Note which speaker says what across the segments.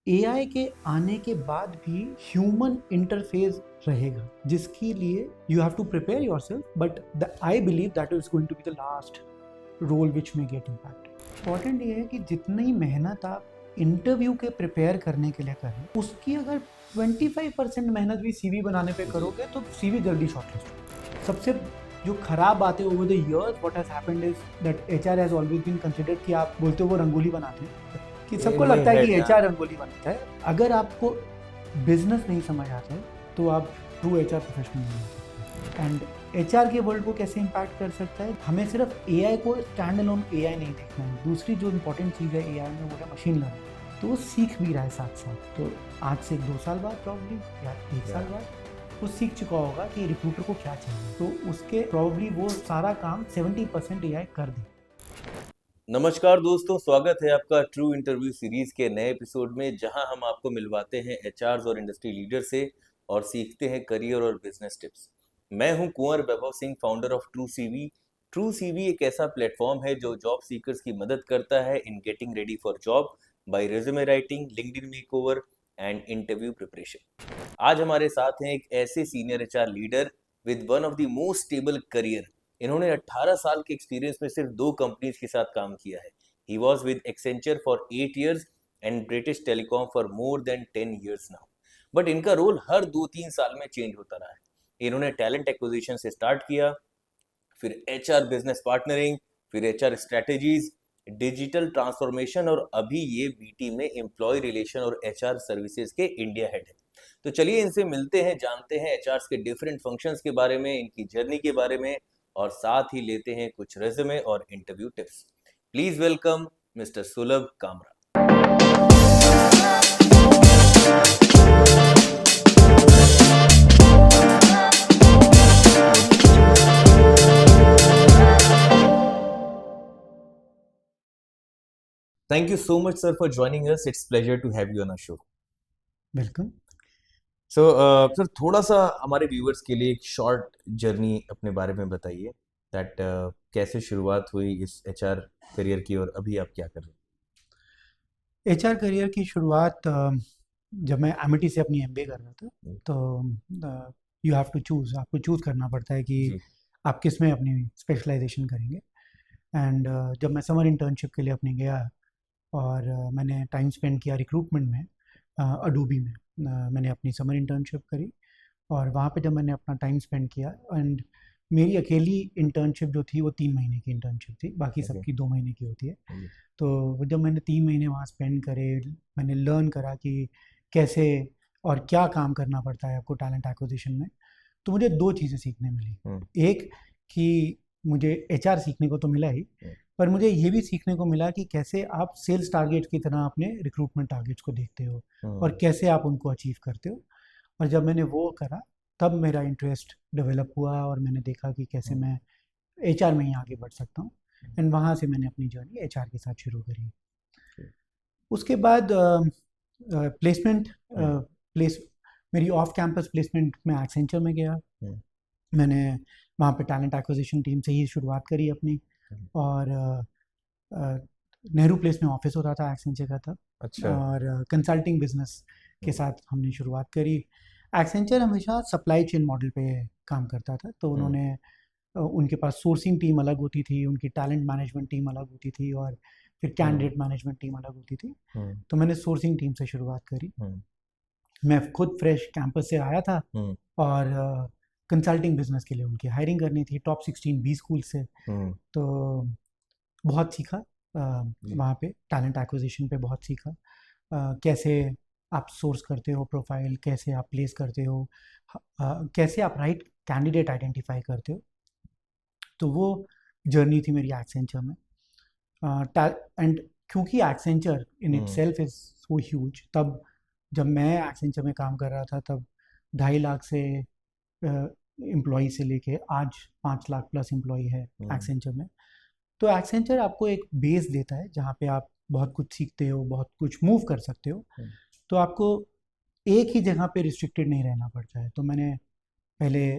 Speaker 1: AI के आने के बाद भी ह्यूमन इंटरफेस रहेगा, जिसके लिए you have to prepare yourself, but I believe that is going to be the last role which में गेट इम्पैक्ट। इंपॉर्टेंट ये है कि जितनी मेहनत आप इंटरव्यू के प्रिपेयर करने के लिए करें, उसकी अगर 25% मेहनत भी सीवी बनाने पे करोगे तो सीवी जल्दी शॉर्टलिस्ट होगा। सबसे जो खराब बात है over the years what has happened is that HR has always been considered कि आप बोलते हो वो रंगोली बनाते हैं, कि सबको लगता है कि एचआर रंगोली बनाता है। अगर आपको बिजनेस नहीं समझ आता है तो आप ट्रू एचआर प्रोफेशनल नहीं हो सकते। एंड एचआर के वर्ल्ड को कैसे इम्पैक्ट कर सकता है, हमें सिर्फ एआई को स्टैंड अलोन एआई नहीं देखना है। दूसरी जो इंपॉर्टेंट चीज़ है एआई में वो है मशीन लर्निंग, तो वो सीख भी रहा है साथ साथ। तो आज से 2 साल बाद प्रॉब्ली या 1 साल बाद वो सीख चुका होगा कि रिक्रूटर को क्या चाहिए, तो उसके प्रॉब्ली वो सारा काम 70% एआई कर दे।
Speaker 2: नमस्कार दोस्तों, स्वागत है आपका ट्रू इंटरव्यू सीरीज के नए एपिसोड में, जहां हम आपको मिलवाते हैं एचआरस और इंडस्ट्री लीडर से और सीखते हैं करियर और बिजनेस टिप्स। मैं हूं Kunwar Vaibhav Singh, founder of true CV. True CV एक ऐसा प्लेटफॉर्म है जो जॉब सीकर्स की मदद करता है in getting ready for job by resume writing, LinkedIn makeover and interview preparation. आज हमारे साथ हैं एक ऐसे senior HR leader with one of the most stable career. इन्होंने 18 साल के एक्सपीरियंस में सिर्फ 2 कंपनीज के साथ काम किया है। He was with Accenture for 8 years and British telecom for more than 10 years now. But इनका रोल हर 2-3 साल में चेंज होता रहा है। इन्होंने टैलेंट एक्विजिशन से स्टार्ट किया, फिर एचआर बिजनेस पार्टनरिंग, फिर एचआर स्ट्रेटेजीज, डिजिटल ट्रांसफॉर्मेशन और अभी ये बीटी में एम्प्लॉय रिलेशन और एचआर सर्विसेज के इंडिया हेड है। तो चलिए इनसे मिलते हैं, जानते हैं एचआर के डिफरेंट फंक्शंस के बारे में, इनकी जर्नी के बारे में, और साथ ही लेते हैं कुछ रेज्यूमे और interview tips. Please welcome mister सुलभ Kamra. Thank you so much, sir, for joining us. It's pleasure to have you on our show.
Speaker 1: Welcome.
Speaker 2: So, sir थोड़ा सा हमारे व्यूअर्स के लिए एक शॉर्ट जर्नी अपने बारे में बताइए, दैट कैसे शुरुआत हुई इस एचआर करियर की और अभी आप क्या कर रहे हैं?
Speaker 1: एचआर करियर की शुरुआत जब मैं एमिटी से अपनी एमबीए कर रहा था, तो यू हैव टू चूज़, आपको चूज़ करना पड़ता है कि आप किस में अपनी स्पेशलाइजेशन करेंगे। एंड जब मैं समर इंटर्नशिप के लिए अपनी गया और मैंने टाइम स्पेंड किया रिक्रूटमेंट में, अडोबी में मैंने अपनी समर इंटर्नशिप करी। और वहाँ पे जब मैंने अपना टाइम स्पेंड किया, एंड मेरी अकेली इंटर्नशिप जो थी वो 3 महीने की इंटर्नशिप थी, बाकी सबकी 2 महीने की होती है। तो जब मैंने 3 महीने वहाँ स्पेंड करे, मैंने लर्न करा कि कैसे और क्या काम करना पड़ता है आपको टैलेंट एक्विजिशन में। तो मुझे 2 चीज़ें सीखने मिली। एक कि मुझे एचआर सीखने को तो मिला ही, पर मुझे ये भी सीखने को मिला कि कैसे आप सेल्स टारगेट की तरह अपने रिक्रूटमेंट टारगेट्स को देखते हो और कैसे आप उनको अचीव करते हो। और जब मैंने वो करा तब मेरा इंटरेस्ट डेवलप हुआ और मैंने देखा कि कैसे मैं एचआर में ही आगे बढ़ सकता हूँ। एंड वहाँ से मैंने अपनी जर्नी एचआर के साथ शुरू करी। उसके बाद प्लेसमेंट मेरी ऑफ कैंपस प्लेसमेंट में एक्सेंचर में गया। मैंने वहाँ पे टैलेंट एक्विजिशन टीम से ही शुरुआत करी अपनी, और नेहरू प्लेस में ऑफिस होता था एक्सेंचर का तब।
Speaker 2: अच्छा।
Speaker 1: और कंसल्टिंग बिजनेस के साथ हमने शुरुआत करी। एक्सेंचर हमेशा सप्लाई चेन मॉडल पे काम करता था, तो उन्होंने उनके पास सोर्सिंग टीम अलग होती थी, उनकी टैलेंट मैनेजमेंट टीम अलग होती थी, और फिर कैंडिडेट मैनेजमेंट टीम अलग होती थी। तो मैंने सोर्सिंग टीम से शुरुआत करी। मैं खुद फ्रेश कैंपस से आया था और कंसल्टिंग बिजनेस के लिए उनकी हायरिंग करनी थी टॉप 16 बी स्कूल से। तो बहुत सीखा वहाँ पे, टैलेंट एक्विजिशन पे बहुत सीखा। कैसे आप सोर्स करते हो प्रोफाइल, कैसे आप प्लेस करते हो, कैसे आप राइट कैंडिडेट आइडेंटिफाई करते हो। तो वो जर्नी थी मेरी एक्सेंचर में। एंड क्योंकि Accenture in itself is so huge, तब जब मैं एक्सेंचर में काम कर रहा था तब 2.5 लाख से एम्प्लॉई से लेके आज 5 लाख प्लस एम्प्लॉई है एक्सेंचर में। तो एक्सेंचर आपको एक बेस देता है जहाँ पे आप बहुत कुछ सीखते हो, बहुत कुछ मूव कर सकते हो। तो आपको एक ही जगह पे रिस्ट्रिक्टेड नहीं रहना पड़ता है। तो मैंने पहले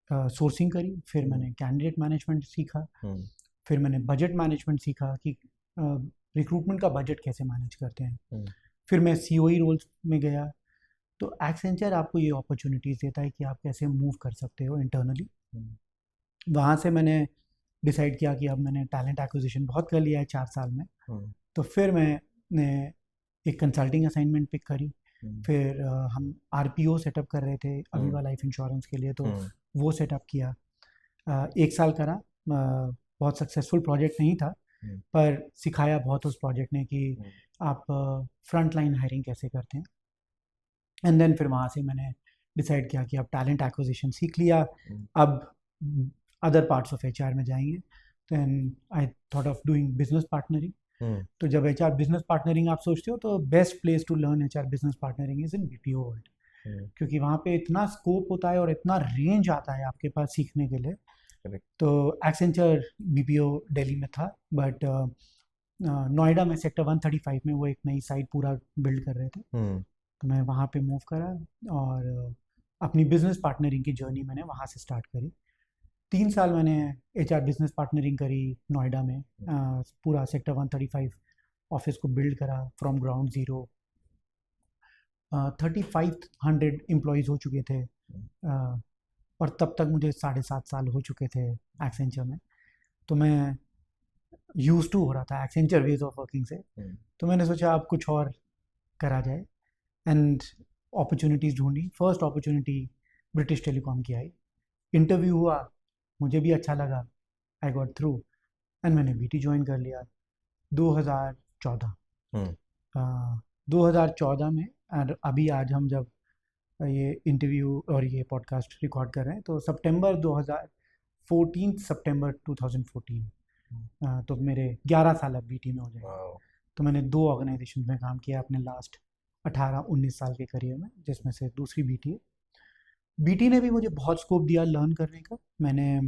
Speaker 1: सोर्सिंग करी, फिर मैंने कैंडिडेट मैनेजमेंट सीखा, फिर मैंने बजट मैनेजमेंट सीखा कि रिक्रूटमेंट का बजट कैसे मैनेज करते हैं। फिर मैं सीओई रोल्स में गया। तो एक्सेंचर आपको ये अपॉर्चुनिटीज़ देता है कि आप कैसे मूव कर सकते हो इंटरनली। वहाँ से मैंने डिसाइड किया कि अब मैंने टैलेंट एक्विजिशन बहुत कर लिया है 4 साल में। तो फिर मैंने एक कंसल्टिंग असाइनमेंट पिक करी। फिर हम आरपीओ सेटअप कर रहे थे अविवा लाइफ इंश्योरेंस के लिए, तो वो सेटअप किया। 1 साल करा। बहुत सक्सेसफुल प्रोजेक्ट नहीं था, पर सिखाया बहुत उस प्रोजेक्ट ने कि आप फ्रंट लाइन हायरिंग कैसे करते हैं। एंड देन फिर वहाँ से मैंने डिसाइड किया कि अब टैलेंट एक्विजिशन सीख लिया, अब अदर पार्ट्स ऑफ एचआर में जाएंगे। Then I thought of doing business partnering. तो जब एचआर बिजनेस पार्टनरिंग आप सोचते हो तो best place to learn HR business partnering is in BPO world, क्योंकि वहाँ पे इतना स्कोप होता है और इतना रेंज आता है आपके पास सीखने के लिए। तो एक्सेंचर बीपीओ दिल्ली में था, बट नोएडा में सेक्टर 135 में वो एक नई साइट पूरा बिल्ड कर रहे थे। तो मैं वहाँ पे मूव करा और अपनी बिजनेस पार्टनरिंग की जर्नी मैंने वहाँ से स्टार्ट करी। 3 साल मैंने एचआर बिजनेस पार्टनरिंग करी नोएडा में। पूरा सेक्टर 135 ऑफिस को बिल्ड करा फ्रॉम ग्राउंड ज़ीरो। 3500 एम्प्लॉयज़ हो चुके थे, और तब तक मुझे 7.5 साल हो चुके थे एक्सेंचर में। तो मैं यूज टू हो रहा था एक्सेंचर वेज ऑफ वर्किंग से। तो मैंने सोचा अब कुछ और करा जाए, एंड अपॉर्चुनिटीज़ ढूंढी। फर्स्ट अपॉर्चुनिटी ब्रिटिश टेलीकॉम की आई। इंटरव्यू हुआ, मुझे भी अच्छा लगा, आई गॉट थ्रू, एंड मैंने बीटी ज्वाइन कर लिया 2014। 2014 में, और अभी आज हम जब ये इंटरव्यू और ये पॉडकास्ट रिकॉर्ड कर रहे हैं तो सितंबर 2014, तो मेरे 11 साल अब बीटी में हो जाएंगे। तो मैंने 2 ऑर्गेनाइजेशन में काम किया अपने लास्ट 18-19 साल के करियर में, जिसमें से दूसरी बीटी है। बीटी ने भी मुझे बहुत स्कोप दिया लर्न करने का। मैंने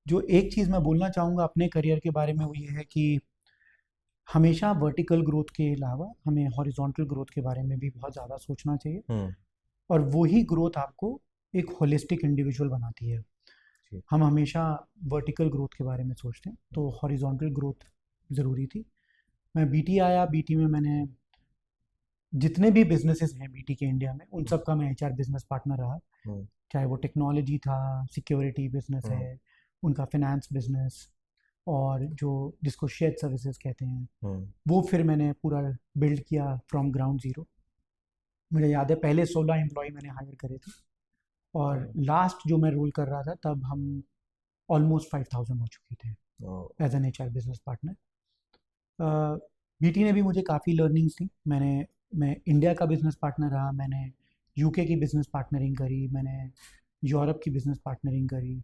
Speaker 1: जो एक चीज़ मैं बोलना चाहूँगा अपने करियर के बारे में वो ये है कि हमेशा वर्टिकल ग्रोथ के अलावा हमें हॉरिजॉन्टल ग्रोथ के बारे में भी बहुत ज़्यादा सोचना चाहिए, और वही ग्रोथ आपको एक होलिस्टिक इंडिविजुअल बनाती है। हम हमेशा वर्टिकल ग्रोथ के बारे में सोचते हैं, तो हॉरिजॉन्टल ग्रोथ ज़रूरी थी। मैं बीटी आया, बीटी में मैंने जितने भी बिजनेसेस हैं बीटी के इंडिया में उन सब का मैं एचआर बिजनेस पार्टनर रहा। चाहे वो टेक्नोलॉजी था, सिक्योरिटी बिजनेस है, उनका फिनेंस बिजनेस, और जो जिसको शेयर सर्विसेज कहते हैं वो फिर मैंने पूरा बिल्ड किया फ्रॉम ग्राउंड ज़ीरो। मुझे याद है पहले 16 एम्प्लॉय मैंने हायर करे थे, और लास्ट जो मैं रोल कर रहा था तब हम ऑलमोस्ट 5000 हो चुके थे as an HR business partner. BT ने भी मुझे काफ़ी लर्निंग्स दी। मैं इंडिया का बिजनेस पार्टनर रहा, मैंने यूके की बिजनेस पार्टनरिंग करी, मैंने यूरोप की बिजनेस पार्टनरिंग करी,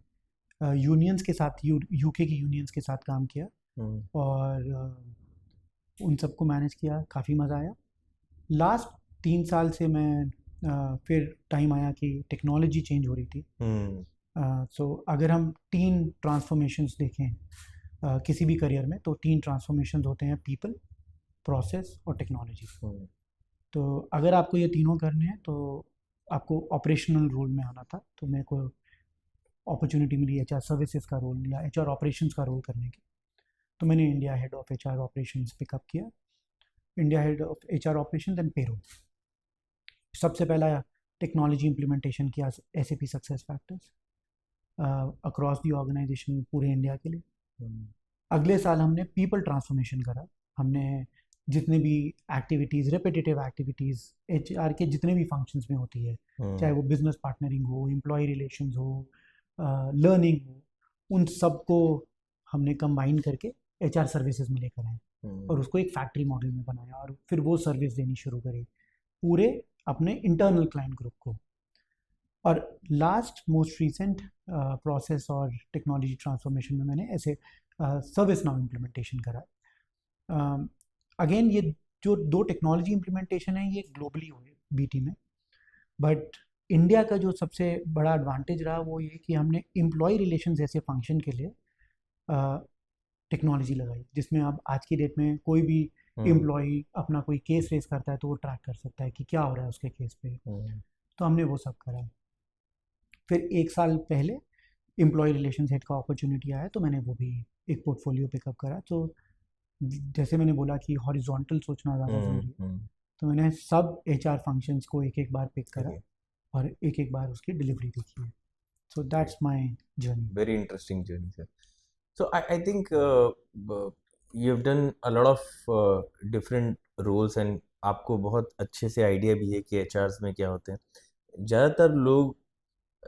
Speaker 1: यूनियंस के साथ यूके की यूनियंस के साथ काम किया, और उन सबको मैनेज किया। काफ़ी मज़ा आया। लास्ट 3 साल से मैं फिर टाइम आया कि टेक्नोलॉजी चेंज हो रही थी। सो अगर हम 3 ट्रांसफॉर्मेशंस देखें किसी भी करियर में, तो 3 ट्रांसफॉर्मेशंस होते हैं: पीपल, प्रोसेस और टेक्नोलॉजी। तो अगर आपको ये तीनों करने हैं तो आपको ऑपरेशनल रोल में आना था। तो मेरे को अपॉर्चुनिटी मिली एचआर सर्विसेज का रोल या एचआर ऑपरेशंस का रोल करने की। तो मैंने India head of HR operations pick up किया। India head of HR operations and payroll. सबसे पहला टेक्नोलॉजी इम्प्लीमेंटेशन किया SAP success factors across the organisation पूरे इंडिया के लिए। अगले साल हमने पीपल ट्रांसफॉर्मेशन करा। हमने जितने भी एक्टिविटीज़, रेपिटेटिव एक्टिविटीज़ एचआर के जितने भी फंक्शंस में होती है, चाहे वो बिजनेस पार्टनरिंग हो, एम्प्लॉय रिलेशंस हो, लर्निंग हो, उन सबको हमने कंबाइन करके एचआर सर्विसेज में लेकर आए, और उसको एक फैक्ट्री मॉडल में बनाया, और फिर वो सर्विस देनी शुरू करी पूरे अपने इंटरनल क्लाइंट ग्रुप को। और लास्ट मोस्ट रिसेंट प्रोसेस और टेक्नोलॉजी ट्रांसफॉर्मेशन में मैंने ऐसे सर्विस नाउ इम्प्लीमेंटेशन करा। अगेन ये जो 2 टेक्नोलॉजी इम्प्लीमेंटेशन है ये ग्लोबली हुए बीटी में, बट इंडिया का जो सबसे बड़ा एडवांटेज रहा वो ये कि हमने एम्प्लॉय रिलेशंस जैसे फंक्शन के लिए टेक्नोलॉजी लगाई, जिसमें अब आज की डेट में कोई भी एम्प्लॉय अपना कोई केस रेस करता है तो वो ट्रैक कर सकता है कि क्या हो रहा है उसके केस पे। तो हमने वो सब करा। फिर 1 साल पहले एम्प्लॉय रिलेशंस हेड का अपॉर्चुनिटी आया, तो मैंने वो भी एक पोर्टफोलियो पिकअप करा। तो जैसे मैंने बोला कि हॉरिजॉन्टल सोचना ज़्यादा ज़रूरी है, तो मैंने सब एचआर फंक्शंस को एक एक बार पिक करा
Speaker 2: Okay.
Speaker 1: और एक एक बार उसकी डिलीवरी देखी है. So that's my journey.
Speaker 2: Very interesting journey, sir. So I think you've done a lot of different roles and आपको बहुत अच्छे से आइडिया भी है कि एचआर्स में क्या होते हैं. ज़्यादातर लोग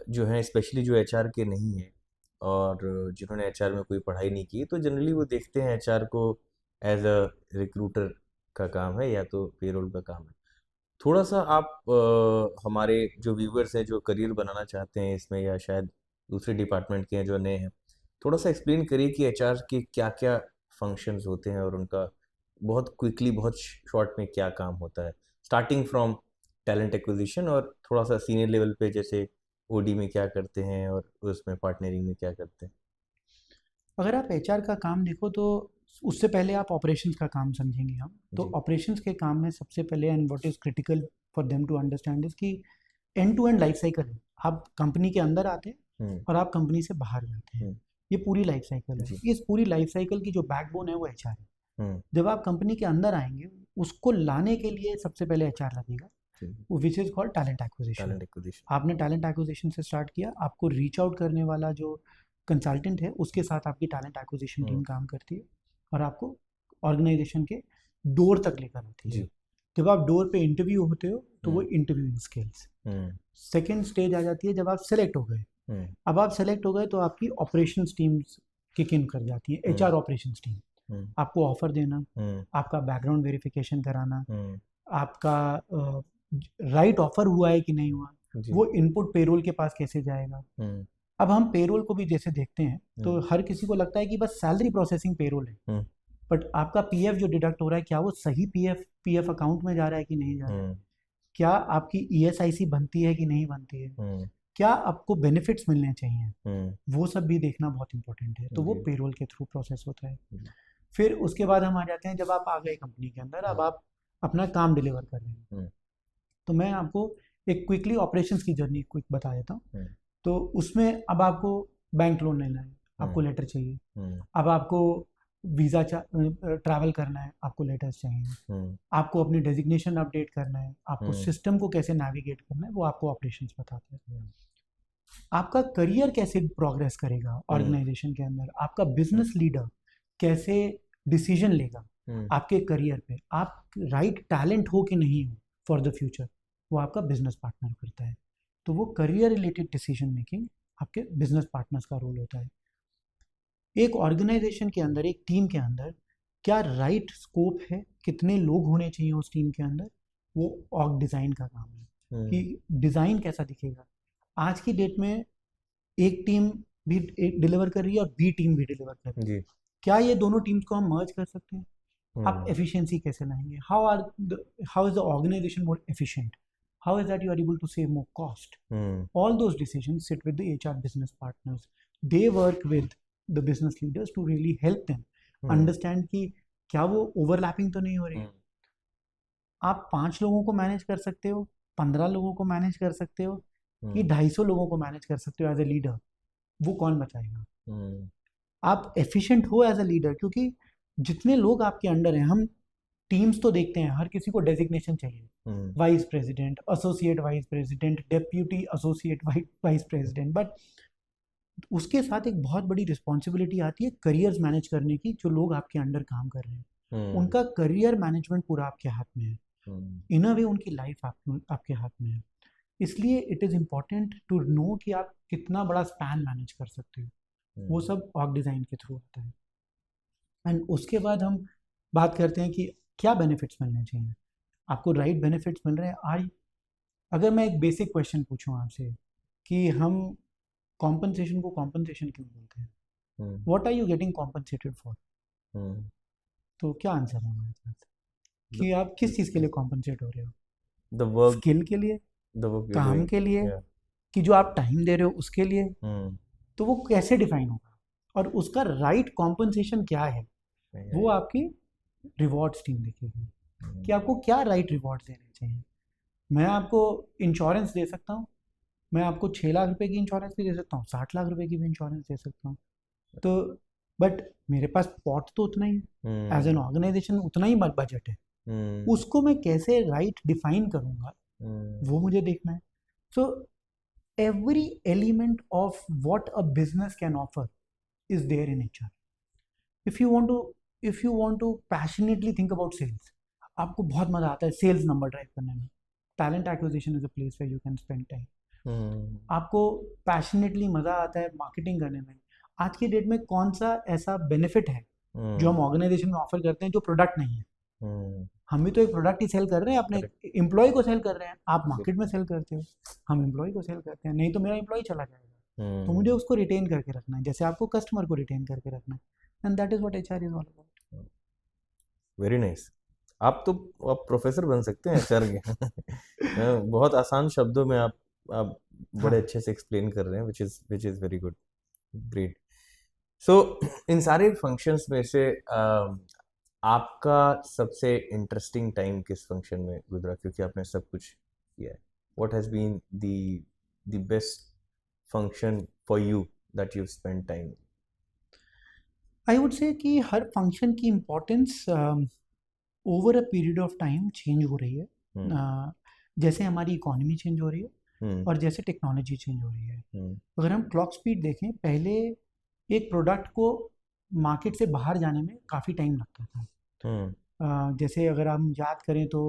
Speaker 2: जो हैं, स्पेशली जो एचआर के नहीं हैं और जिन्होंने एचआर में कोई पढ़ाई नहीं की, तो जनरली वो देखते हैं एचआर को एज अ रिक्रूटर का काम है या तो पेरोल का काम है. थोड़ा सा आप हमारे जो व्यूवर्स हैं जो करियर बनाना चाहते हैं इसमें या शायद दूसरे डिपार्टमेंट के हैं जो नए हैं, थोड़ा सा एक्सप्लेन करिए कि एचआर के क्या क्या फंक्शंस होते हैं और उनका बहुत क्विकली बहुत शॉर्ट में क्या काम होता है, स्टार्टिंग फ्रॉम टैलेंट एक्विजिशन और थोड़ा सा सीनियर लेवल पे जैसे ओडी में क्या करते हैं और उसमें पार्टनरिंग में क्या करते हैं.
Speaker 1: अगर आप एचआर का काम देखो तो उससे पहले आप ऑपरेशंस का काम समझेंगे हम. तो
Speaker 2: जी.
Speaker 1: ऑपरेशंस के काम में सबसे पहले and what is critical for them to understand is कि end to end life cycle है. आप कंपनी के अंदर आते हैं
Speaker 2: हम्म.
Speaker 1: और आप कंपनी से बाहर जाते हैं.
Speaker 2: हम्म.
Speaker 1: ये पूरी लाइफ साइकिल है.
Speaker 2: जी.
Speaker 1: इस पूरी लाइफ साइकिल की जो बैकबोन है वो एचआर है.
Speaker 2: हम्म.
Speaker 1: जब आप कंपनी के अंदर आएंगे उसको लाने के लिए सबसे पहले एचआर लगेगा,
Speaker 2: जी.
Speaker 1: Which is called talent acquisition.
Speaker 2: Talent acquisition.
Speaker 1: आपने टैलेंट एक्विजिशन से स्टार्ट किया, आपको रीच आउट करने वाला जो कंसल्टेंट है उसके साथ आपकी टैलेंट एक्विजिशन टीम काम करती है और आपको ऑर्गेनाइजेशन के डोर तक लेकर आती है.
Speaker 2: जी.
Speaker 1: जब आप डोर पे इंटरव्यू होते हो तो वो
Speaker 2: hmm.
Speaker 1: Interviewing skills.
Speaker 2: Hmm.
Speaker 1: Second stage आ जाती है जब आप सेलेक्ट हो गए.
Speaker 2: हम्म.
Speaker 1: अब आप सेलेक्ट हो गए तो आपकी ऑपरेशंस टीम्स किक इन कर जाती है. एचआर ऑपरेशंस टीम
Speaker 2: हम्म.
Speaker 1: आपको ऑफर देना,
Speaker 2: हम्म.
Speaker 1: आपका बैकग्राउंड वेरिफिकेशन कराना,
Speaker 2: हम्म.
Speaker 1: आपका राइट ऑफर हुआ है कि नहीं हुआ,
Speaker 2: जी.
Speaker 1: वो इनपुट पेरोल के पास कैसे जाएगा.
Speaker 2: हम्म.
Speaker 1: अब हम पेरोल को भी जैसे देखते हैं तो
Speaker 2: हम्म.
Speaker 1: हर किसी को लगता है कि बस सैलरी प्रोसेसिंग पेरोल है,
Speaker 2: हम्म.
Speaker 1: बट आपका पीएफ जो डिडक्ट हो रहा है क्या वो सही पीएफ अकाउंट में जा रहा है कि नहीं जा रहा है,
Speaker 2: हम्म.
Speaker 1: क्या आपकी ईएसआईसी बनती है कि नहीं बनती है,
Speaker 2: हम्म.
Speaker 1: क्या आपको बेनिफिट्स मिलने चाहिए,
Speaker 2: हम्म.
Speaker 1: वो सब भी देखना बहुत इंपॉर्टेंट है. तो वो
Speaker 2: जी.
Speaker 1: पेरोल के थ्रू प्रोसेस होता है.
Speaker 2: जी.
Speaker 1: फिर उसके बाद हम आ जाते हैं जब आप आ गए कंपनी के अंदर, अब आप अपना काम डिलीवर कर रहे हैं.
Speaker 2: हम्म.
Speaker 1: तो मैं आपको एक क्विकली ऑपरेशंस की जर्नी क्विक बता देता हूँ.
Speaker 2: हम्म.
Speaker 1: तो उसमें अब आपको बैंक लोन लेना है, आपको लेटर चाहिए.
Speaker 2: हम्म.
Speaker 1: अब आपको वीज़ा ट्रैवल करना है, आपको लेटर्स चाहिए.
Speaker 2: हम्म.
Speaker 1: आपको अपनी डेजिग्नेशन अपडेट करना है, आपको सिस्टम को कैसे नेविगेट करना है, वो आपको ऑपरेशंस बताते हैं. आपका करियर कैसे प्रोग्रेस करेगा ऑर्गेनाइजेशन के अंदर, आपका बिजनेस लीडर कैसे डिसीजन लेगा आपके करियर पे, आप राइट टैलेंट हो कि नहीं हो फॉर द फ्यूचर, वो आपका बिजनेस पार्टनर करता है. तो वो करियर रिलेटेड डिसीजन मेकिंग आपके बिजनेस पार्टनर्स का रोल होता है. एक ऑर्गेनाइजेशन के अंदर, एक टीम के अंदर क्या राइट स्कोप है, कितने लोग होने चाहिए उस टीम के अंदर, वो ऑर्ग डिज़ाइन का काम है कि डिज़ाइन कैसा दिखेगा. आज की डेट में एक टीम भी डिलीवर कर रही है और बी टीम भी डिलीवर कर रही है. क्या ये दोनों टीम्स को हम मर्ज कर सकते हैं? आप एफिशिएंसी कैसे लाएंगे? How is the organisation more efficient? How is that you are able to save more cost? All those decisions sit with the HR business partners. They work with the business leaders to really help them understand कि क्या वो overlapping तो नहीं हो रही. आप 5 लोगों को मैनेज कर सकते हो, 15 लोगों को मैनेज कर सकते हो कि 250 लोगों को मैनेज कर सकते हो एज ए लीडर, वो कौन बचाएगा? आप एफिशिएंट हो एज ए लीडर, क्योंकि जितने लोग आपके अंडर हैं, हम टीम्स तो देखते हैं, हर किसी को डेजिग्नेशन चाहिए, vice president, associate vice president, deputy associate vice president, but उसके साथ एक बहुत बड़ी रिस्पॉन्सिबिलिटी आती है करियर्स मैनेज करने की. जो लोग आपके अंडर काम कर रहे हैं उनका करियर मैनेजमेंट पूरा आपके हाथ में है. इन अ वे उनकी लाइफ आपके हाथ में है. इसलिए it is important to know कि आप कितना बड़ा स्पैन मैनेज कर सकते हो. वो सब ऑर्ग डिज़ाइन के थ्रू होता है. एंड उसके बाद हम बात करते हैं कि क्या बेनिफिट्स मिलने चाहिए. आपको राइट बेनिफिट्स मिल रहे हैं? अगर मैं एक बेसिक क्वेश्चन पूछूं आपसे कि हम कॉम्पनसेशन को कॉम्पनसेशन क्यों बोलते हैं, what are you getting compensated for, तो क्या आंसर है हमारे पास कि आप किस चीज़ के लिए कॉम्पनसेट हो रहे हो? स्किल के लिए, काम के लिए, कि जो आप टाइम दे रहे हो उसके लिए? तो वो कैसे डिफाइन होगा और उसका राइट कॉम्पनसेशन क्या है, वो आपकी रिवॉर्ड्स टीम देखेगी कि आपको क्या राइट रिवॉर्ड्स देने चाहिए. मैं आपको इंश्योरेंस दे सकता हूँ, मैं आपको 6 लाख रुपए की इंश्योरेंस भी दे सकता हूँ, 60 लाख रुपए की भी इंश्योरेंस दे सकता हूँ. तो बट मेरे पास पॉट तो उतना ही है, एज एन ऑर्गेनाइजेशन उतना ही बजट है, उसको मैं कैसे राइट डिफाइन करूँगा वो मुझे देखना है. सो every element of what a business can offer is there in HR. if you want to if you want to passionately think about sales, आपको बहुत मजा आता है सेल्स नंबर ड्राइव करने में, talent acquisition is a place where you can spend time. आपको passionately मजा आता है मार्केटिंग करने में. आज की डेट में कौन सा ऐसा बेनिफिट है जो हम ऑर्गेनाइजेशन में ऑफर करते हैं जो प्रोडक्ट नहीं है? हम भी तो एक प्रोडक्ट ही सेल कर रहे हैं, अपने एम्प्लॉय को सेल कर रहे हैं. आप मार्केट में सेल करते हो, हम एम्प्लॉय को सेल करते हैं. नहीं तो मेरा एम्प्लॉय चला जाएगा, तो मुझे उसको रिटेन करके रखना है जैसे आपको कस्टमर को रिटेन करके रखना है. And that is what HR is all about.
Speaker 2: Very nice. आप प्रोफेसर बन सकते हैं एचआर के. बहुत आसान शब्दों में आप बड़े अच्छे से एक्सप्लेन कर रहे हैं, which is very good. Great. So इन सारे फंक्शंस में से आपका सबसे इंटरेस्टिंग टाइम किस फंक्शन में गुजरा, क्योंकि आपने सब कुछ किया है? What has been the best function for you that you spend time?
Speaker 1: I would say कि हर फंक्शन की importance over a period of time change हो रही है. जैसे हमारी इकोनॉमी चेंज हो रही है और जैसे टेक्नोलॉजी चेंज हो रही है. अगर हम क्लॉक स्पीड देखें, पहले एक प्रोडक्ट को मार्केट से बाहर जाने में काफ़ी टाइम लगता था. जैसे अगर हम याद करें तो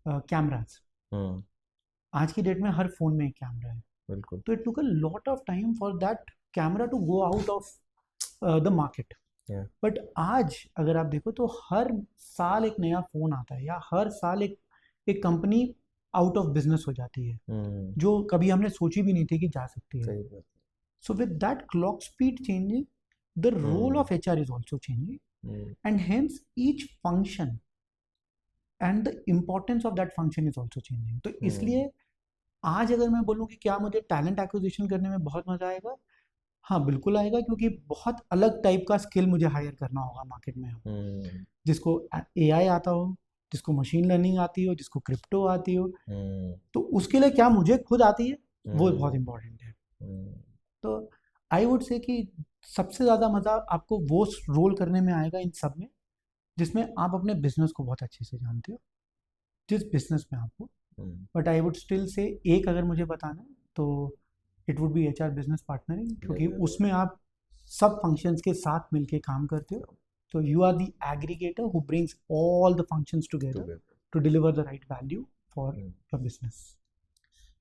Speaker 1: कैमराज, आज की डेट में हर फोन में एक कैमरा है.
Speaker 2: बिल्कुल.
Speaker 1: तो it took a lot of time for that camera to go out of the market. But आज अगर आप देखो तो हर साल एक नया फोन आता है, या हर साल एक कंपनी आउट ऑफ बिजनेस हो जाती है जो कभी हमने सोची भी नहीं थी कि जा सकती है. So with that clock speed changing, the role of HR is also changing, and hence each function and the importance of that function is also changing. तो इसलिए आज अगर मैं बोलूँ कि क्या मुझे टैलेंट एक्विजिशन करने में बहुत मजा आएगा, हाँ बिल्कुल आएगा, क्योंकि बहुत अलग टाइप का स्किल मुझे हायर करना होगा मार्केट में. जिसको AI आता हो, जिसको मशीन लर्निंग आती हो, जिसको क्रिप्टो आती हो, तो उसके लिए क्या मुझे खुद आती है वो बहुत इम्पोर्टेंट है. तो आई वुड से कि सबसे ज़्यादा मज़ा आपको वो रोल करने में आएगा इन सब में जिसमें आप अपने बिजनेस को बहुत अच्छे से जानते हो, जिस बिजनेस में आपको. But I would still say एक अगर मुझे बताना है तो it would be HR business partnering, क्योंकि उसमें आप सब फंक्शंस के साथ मिलके काम करते हो. तो you are the aggregator who brings all the functions together to deliver the right value for your business.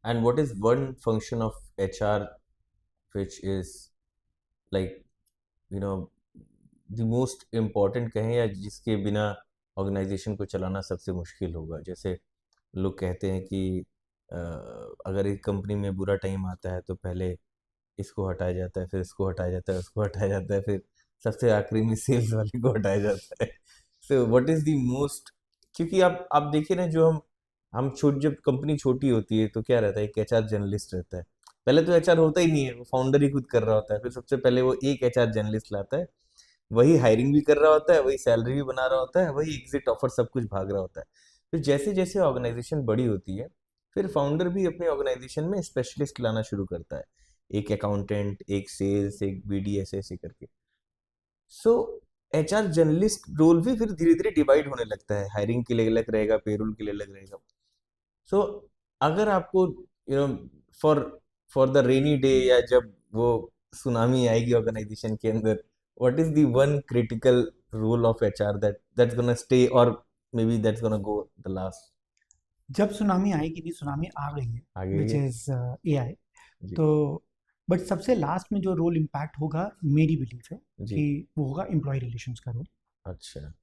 Speaker 2: And what is one function of HR which is like you know the most important कहें, या जिसके बिना organisation को चलाना सबसे मुश्किल होगा? जैसे लोग कहते हैं कि अगर एक कंपनी में बुरा टाइम आता है तो पहले इसको हटाया जाता है, फिर इसको हटाया जाता है, उसको हटाया जाता है, फिर सबसे आखिरी में सेल्स वाले को हटाया जाता है. So what is the most, क्योंकि आप देखिए ना, जो हम जब कंपनी छोटी होती है तो क्या रहता है, एक HR जर्नलिस्ट रहता है. पहले तो HR होता ही नहीं है, वो फाउंडर ही खुद कर रहा होता है. फिर सबसे पहले वो एक HR जर्नलिस्ट लाता है, वही हायरिंग भी कर रहा होता है, वही सैलरी भी बना रहा होता है, वही एग्जिट ऑफर सब कुछ भाग रहा होता है. फिर जैसे जैसे ऑर्गेनाइजेशन बड़ी होती है, फिर फाउंडर भी अपने ऑर्गेनाइजेशन में स्पेशलिस्ट लाना शुरू करता है, एक अकाउंटेंट, एक सेल्स, एक BD, ऐसे करके. सो HR जर्नलिस्ट रोल भी फिर धीरे धीरे डिवाइड होने लगता है. हायरिंग के लिए अलग रहेगा, पेरोल के लिए अलग रहेगा. सो अगर आपको फॉर द रेनी डे, या जब वो सुनामी आएगी ऑर्गेनाइजेशन के अंदर, what is the one critical role of HR that's gonna stay, और maybe that's gonna go the last?
Speaker 1: जब सुनामी आएगी, नहीं सुनामी आ गई है, विच इज AI. तो बट सबसे लास्ट में जो रोल इम्पैक्ट होगा, मेरी बिलीफ है कि वो होगा एम्प्लॉय रिलेशंस का रोल.
Speaker 2: अच्छा.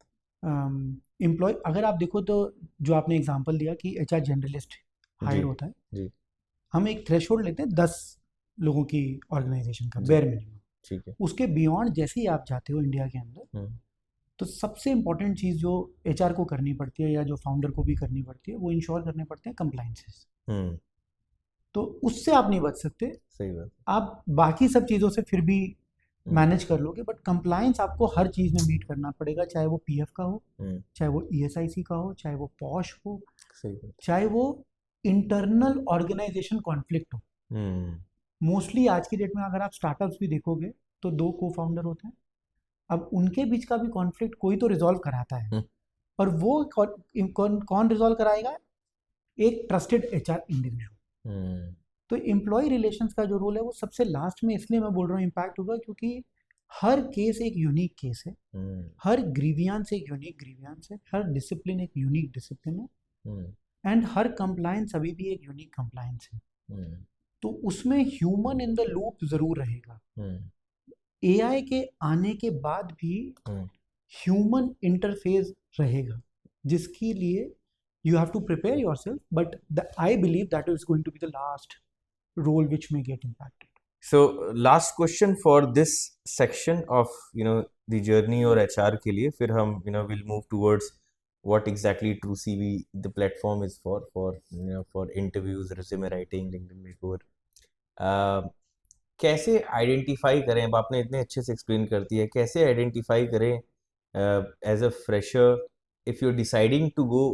Speaker 1: एम्प्लॉय अगर आप देखो तो जो आपने एग्जांपल दिया कि HR जनरलिस्ट हायर होता है
Speaker 2: जी.
Speaker 1: हम एक थ्रेशोल्ड लेते हैं 10 लोगों की ऑर्गेनाइजेशन का, बेयर मिनिमम.
Speaker 2: ठीक है.
Speaker 1: उसके बियॉन्ड जैसे ही आप जाते हो इंडिया के अंदर, तो सबसे इम्पोर्टेंट चीज़ जो HR को करनी पड़ती है, या जो फाउंडर को भी करनी पड़ती है, वो इंश्योर करने पड़ते हैं कंप्लायंसेस. तो उससे आप नहीं बच सकते.
Speaker 2: सही बात.
Speaker 1: आप बाकी सब चीज़ों से फिर भी मैनेज कर लोगे, बट कंप्लायंस आपको हर चीज़ में मीट करना पड़ेगा, चाहे वो PF का हो, चाहे वो ESIC का हो, चाहे वो पॉश हो, चाहे वो इंटरनल ऑर्गेनाइजेशन कॉन्फ्लिक्ट हो. मोस्टली आज की डेट में अगर आप स्टार्टअप्स भी देखोगे तो 2 को-फाउंडर होते हैं, अब उनके बीच का भी कॉन्फ्लिक्ट कोई तो रिजॉल्व कराता है,
Speaker 2: हम्म,
Speaker 1: और वो कौन रिजॉल्व कराएगा? एक ट्रस्टेड एचआर इंडिविजुअल।
Speaker 2: हम्म,
Speaker 1: तो एम्प्लॉय रिलेशंस का जो रोल है वो सबसे लास्ट में इसलिए मैं बोल रहा हूँ इम्पैक्ट होगा, क्योंकि हर केस एक यूनिक केस है,
Speaker 2: हम्म,
Speaker 1: हर ग्रीवियांस एक यूनिक ग्रीवियांस है, हर डिसिप्लिन एक यूनिक डिसिप्लिन है,
Speaker 2: हम्म,
Speaker 1: एंड हर कंप्लायंस अभी भी एक यूनिक कंप्लायंस है।
Speaker 2: हम्म,
Speaker 1: तो उसमें ह्यूमन इन द लूप जरूर रहेगा।
Speaker 2: हम्म,
Speaker 1: एआई के आने के बाद भी
Speaker 2: हम्म।
Speaker 1: ह्यूमन इंटरफेस रहेगा, जिसके लिए you have to prepare yourself, but I believe that is going to be the last role which may get impacted.
Speaker 2: So last question for this section of the journey or HR के लिए, फिर हम we'll move towards what exactly True CV the platform is for interviews, resume writing, LinkedIn makeover. कैसे identify करें, अब आपने इतने अच्छे से एक्सप्लेन कर दिया है, कैसे आइडेंटिफाई करें as a fresher if you deciding to go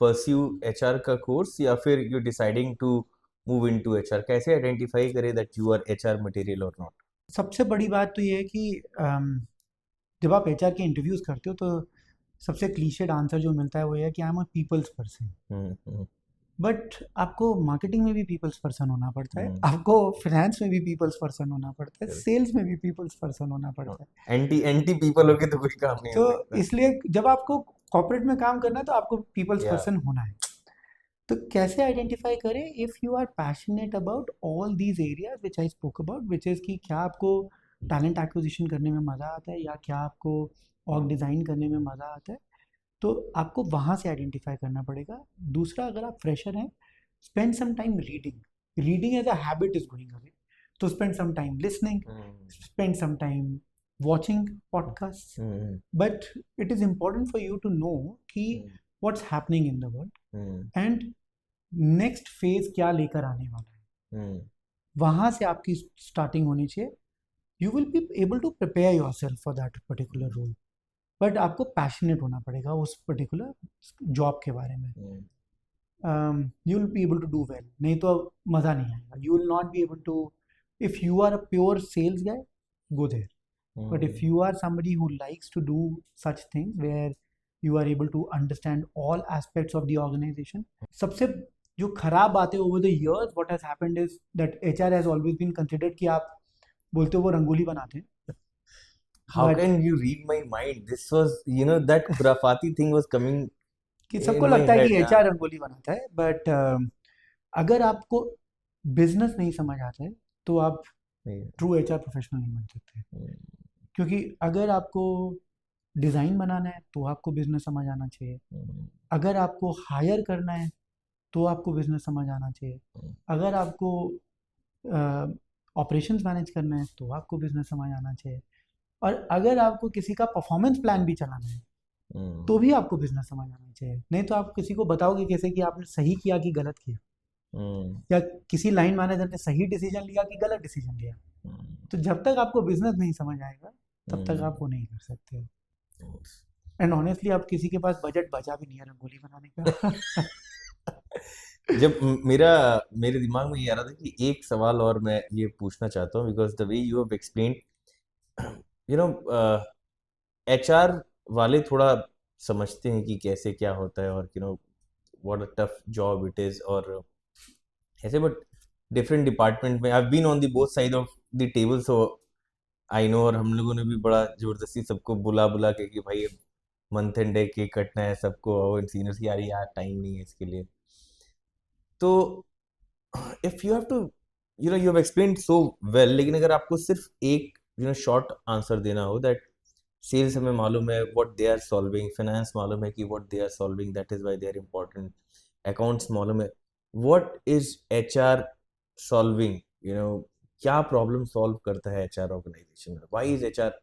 Speaker 2: pursue HR का कोर्स, या फिर you deciding to move into HR, कैसे आइडेंटिफाई करें that you are HR material और नॉट?
Speaker 1: सबसे बड़ी बात तो ये है कि जब आप एचआर के इंटरव्यूज करते हो तो सबसे क्लीशेड आंसर जो मिलता है वो ये है कि I am a people's person. But आपको मार्केटिंग में भी पीपल्स पर्सन होना पड़ता है, आपको फाइनेंस में भी पीपल्स पर्सन होना पड़ता है, सेल्स में भी पीपल्स पर्सन होना पड़ता है।
Speaker 2: एंटी एंटी पीपल होके तो कोई काम नहीं हो
Speaker 1: तो
Speaker 2: सकता।
Speaker 1: इसलिए जब आपको कॉर्पोरेट में काम करना है तो आपको पीपल्स
Speaker 2: या
Speaker 1: पर्सन होना है। तो कैसे आइडेंटिफाई करें? If you are passionate about all these areas which I spoke about, which is कि क्या आपको टैलेंट एक्विजिशन करने में मज़ा आता है, या क्या आपको ऑर्ग डिज़ाइन करने में मज़ा आता है, तो आपको वहाँ से आइडेंटिफाई करना पड़ेगा। दूसरा, अगर आप फ्रेशर हैं, spend some time reading. Reading as a habit is going away, तो spend some time listening, spend some time watching podcasts, but it is important for you to know कि what's happening in the world and next phase क्या लेकर आने वाला है। वहाँ से आपकी स्टार्टिंग होनी चाहिए। You will be able to prepare your self for that particular role, but आपको पैशनेट होना पड़ेगा उस पर्टिकुलर जॉब के बारे में। You will be able to do well, नहीं तो मज़ा नहीं आएगा। You will not be able to, if you are a pure sales guy, go there. But if you are somebody who likes to do such things where you are able to understand all aspects of the organization, सबसे जो खराब बात है over the years what has happened is that HR has always been considered कि आप बोलते हो वो रंगोली बनाते हैं।
Speaker 2: How
Speaker 1: But
Speaker 2: can you read my mind? This was, that Khurafati thing was coming
Speaker 1: कि सबको
Speaker 2: in my
Speaker 1: लगता है कि
Speaker 2: head.
Speaker 1: HR रंगोली बनाता है, बट अगर आपको बिजनेस नहीं समझ आता है तो आप ट्रू HR प्रोफेशनल नहीं बन सकते। क्योंकि अगर आपको डिज़ाइन बनाना है तो आपको बिजनेस समझ आना चाहिए, अगर आपको हायर करना है तो आपको बिजनेस समझ आना चाहिए, अगर आपको ऑपरेशंस मैनेज करना है तो आपको बिजनेस समझ आना चाहिए, और अगर आपको किसी का परफॉर्मेंस प्लान भी चलाना है तो भी आपको बिजनेस समझ आना चाहिए। नहीं तो आप किसी को बताओगे कैसे कि आपने सही किया कि गलत किया, या किसी लाइन मैनेजर ने सही डिसीजन लिया कि गलत डिसीजन लिया। तो जब तक आपको बिजनेस नहीं समझ आएगा तब तक आप वो नहीं कर सकते हो। एंड ऑनेस्टली आप किसी के पास बजट बचा भी नहीं है रंगोली बनाने का।
Speaker 2: जब मेरे दिमाग में ये आ रहा था कि एक सवाल और मैं ये पूछना चाहता हूँ, because the way you have explained, HR वाले थोड़ा समझते हैं कि कैसे क्या होता है, और what a tough job it is, और ऐसे, बट डिफरेंट डिपार्टमेंट में I have been on the both side of the table, so I know. और हम लोगों ने भी बड़ा जबरदस्ती सबको बुला बुला के कि भाई मंथ एंड डे केक कटना है सबको, और सीनियर्स की यार टाइम नहीं है इसके लिए। तो if you have to you have explained so well, लेकिन अगर आपको सिर्फ एक शॉर्ट आंसर देना हो दैट सेल्स हमें मालूम है what they are solving, finance मालूम है कि what they are solving, that is why they are important, accounts मालूम है, व्हाट इज एचआर सॉल्विंग, क्या प्रॉब्लम सॉल्व करता है एचआर ऑर्गेनाइजेशन में, why is HR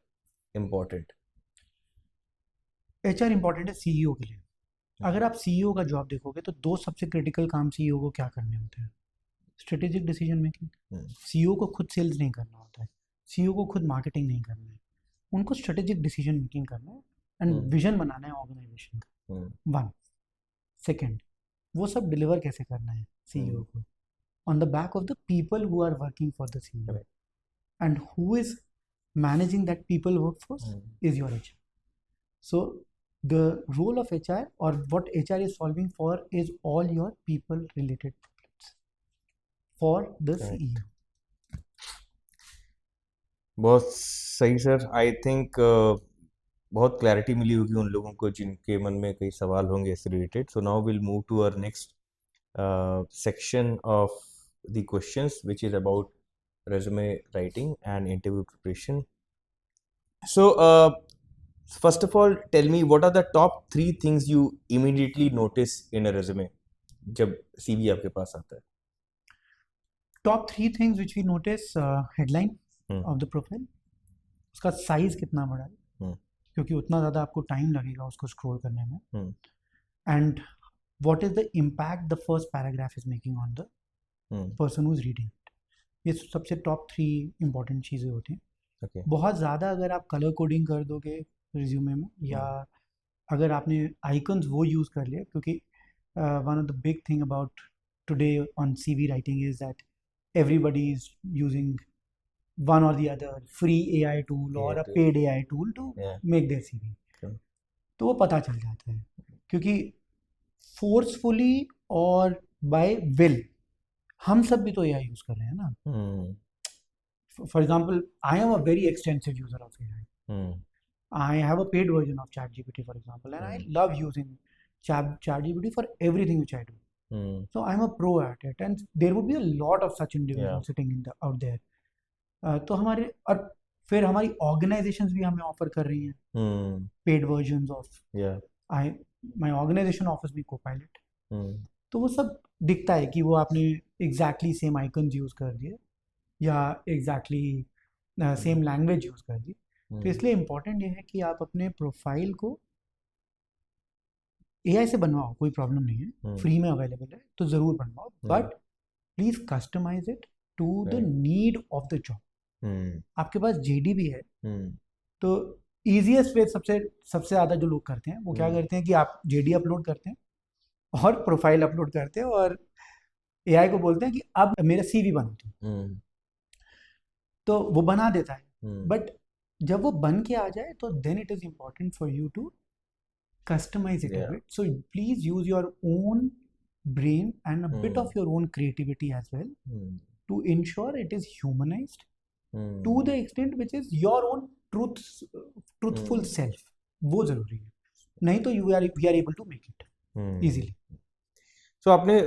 Speaker 2: important?
Speaker 1: HR important है सीईओ के लिए। अगर आप सीईओ का जॉब देखोगे तो दो सबसे क्रिटिकल काम सीईओ को क्या करने होते हैं? Strategic decision making. सीईओ को खुद सेल्स नहीं करना होता है, सीईओ को खुद मार्केटिंग नहीं करना है, उनको स्ट्रेटेजिक डिसीजन मेकिंग करना है एंड विजन बनाना है ऑर्गेनाइजेशन का। वन सेकेंड, वो सब डिलीवर कैसे करना है सीईओ को, on the back of the people who are working for the CEO, and who is managing that people workforce is your HR. So the role of HR or what HR is solving for is all your people related problems for the CEO.
Speaker 2: बहुत सही sir. I think बहुत clarity मिली होगी उन लोगों को जिनके मन में कई सवाल होंगे इससे related. So now will move to our next section of the questions, which is about resume writing and interview preparation. So first of all, tell me, what are the top 3 things you immediately notice in a resume जब CV आपके पास आता है?
Speaker 1: Top 3 things which we notice: headline of the profile, उसका size कितना बड़ा है, क्योंकि उतना ज़्यादा आपको टाइम लगेगा उसको स्क्रॉल करने में, and what is the impact the first paragraph is making on the person who's reading it. ये सबसे टॉप 3 इम्पॉर्टेंट चीज़ें होती हैं.
Speaker 2: Okay.
Speaker 1: बहुत ज़्यादा अगर आप कलर कोडिंग कर दोगे रिज्यूमे में, या अगर आपने आइकन्स वो यूज़ कर लिया, क्योंकि one of the big thing about today on CV writing is that everybody is using one or the other free AI tool or a paid AI tool to make their CV. तो वो पता चल जाता है, क्योंकि forcefully और bye will हम सब भी तो AI यूज कर रहे हैं ना. For example, I am a very extensive user of AI. I have a paid version of ChatGPT, for example, and I love using ChatGPT for everything which I do. So I'm a pro at it, and there would be a lot of such individuals sitting out there. तो हमारे और फिर हमारी organizations भी हमें offer कर रही हैं paid versions of my organization offers me Copilot. तो वो सब दिखता है कि वो आपने exactly same icons यूज कर दिए या exactly same language यूज कर दी. तो इसलिए इम्पोर्टेंट ये है कि आप अपने प्रोफाइल को AI से बनवाओ, कोई प्रॉब्लम नहीं है, फ्री में अवेलेबल है तो ज़रूर बनवाओ, but please customise it to the need of the job. आपके पास JD भी है, तो ईजीएस्ट वे सबसे ज़्यादा जो लोग करते हैं वो क्या करते हैं कि आप JD अपलोड करते हैं और प्रोफाइल अपलोड करते हैं और AI को बोलते हैं कि अब मेरा CV बना दो, तो वो बना देता है. बट जब वो बन के आ जाए तो then it is important for you to customize it a bit. So please use your own brain and a bit of your own creativity as well to ensure it is humanized to the extent which is your own truthful self. वो जरूरी है, नहीं तो we are able to make it easily.
Speaker 2: So आपने